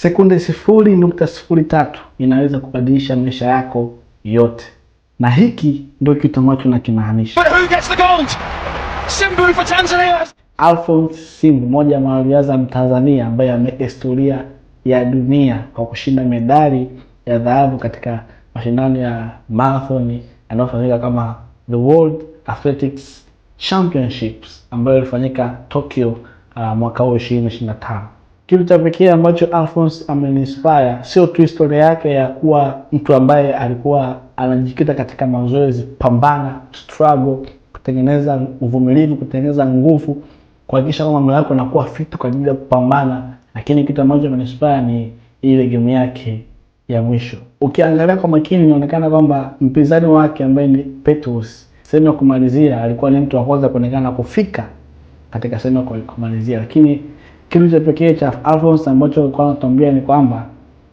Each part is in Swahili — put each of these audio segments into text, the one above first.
Sekunde 0.03 inaweza kubadilisha maisha yako yote, na hiki ndio kitu ambacho nakimaanisha. Alphonce Simbu, mmoja wa wanariadha Mtanzania ambaye ameweka historia ya dunia kwa kushinda medali ya dhahabu katika mashindano ya marathon yanayofanyika kama the World Athletics Championships ambayo ilifanyika Tokyo mwaka huu 2025. Kitu cha pekee ambacho Alphonce ameninspire sio tu historia yake ya kuwa mtu ambaye alikuwa anajikita katika mazoezi, pambana, struggle, kutengeneza uvumilivu, kutengeneza nguvu, kuhakikisha kwamba mwili wako unakuwa fit kwa ajili ya kupambana, lakini kitu ambacho ameninspire ni ile game yake ya mwisho. Ukiangalia kwa makini inaonekana kwamba mpinzani wake ambaye ni Petrus, sehemu ya kumalizia alikuwa ni mtu wa kwanza kuonekana kufika katika sehemu ya kumalizia, lakini kitu cha pekee cha Alphonce ambacho alikuwa anatuambia ni kwamba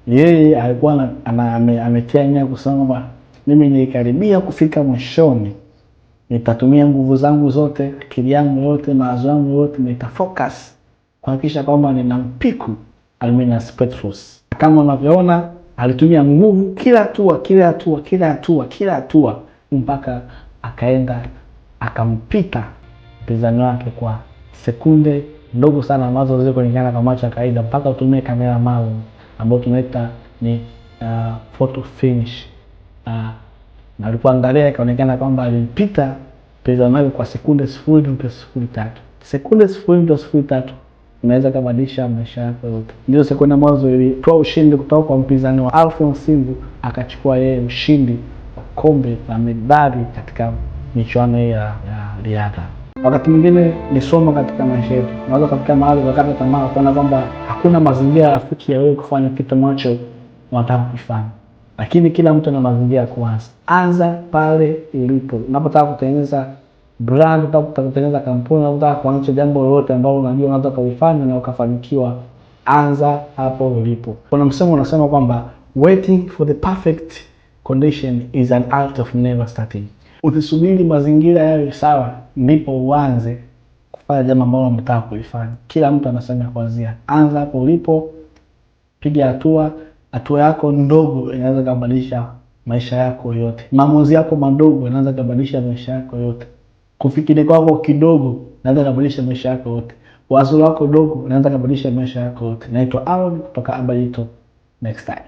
yeye alikuwa ametia nia kusema kwamba mimi nilikaribia kufika mwishoni, nitatumia nguvu zangu zote, akili yangu yote, mawazo yangu yote, nitafocus kuhakikisha kwamba ninampiku Arminius Petrus. Kama unavyoona alitumia nguvu kila hatua mpaka akaenda akampita mpinzani wake kwa sekunde ndogo sana ambazo zile kulingana kwa macho ya kawaida, mpaka utumie kamera maalum ambayo tunaita ni photo finish. Na alipoangalia ikaonekana kwamba alimpita mpinzani wake kwa sekunde 0.03. Sekunde 0.03 inaweza kubadilisha maisha yako yote. Ndio sekunde ambazo ilitoa ushindi kutoka kwa mpinzani wa Alphonce Simbu, akachukua yeye ushindi wa kombe la medali katika michuano ya riadha. Wakati mwingine ni somo katika maisha yetu. Unaweza kufika mahali ukakata tamaa kuona kwamba hakuna mazingira rafiki ya wewe kufanya kitu ambacho unataka kufanya. Lakini kila mtu ana mazingira ya kuanza. Anza pale ulipo. Unapotaka kutengeneza brand, unapotaka kutengeneza kampuni, unapotaka kuanzisha jambo lolote ambalo unajua unaweza kulifanya na ukafanikiwa, anza hapo ulipo. Kuna msemo unasema kwamba waiting for the perfect condition is an art of never starting. Usisubiri mazingira yawe sawa ndipo uanze kufanya jambo ambalo unataka kulifanya. Kila mtu anasema kuanzia. Anza hapo ulipo, piga hatua yako ndogo inaweza kubadilisha maisha yako yote. Maamuzi yako madogo yanaweza kubadilisha maisha yako yote. Kufikiri kwako kidogo inaweza kubadilisha maisha yako yote. Wazo lako dogo linaweza kubadilisha maisha yako yote. Naitwa Aaron kutoka Abalito. Next time.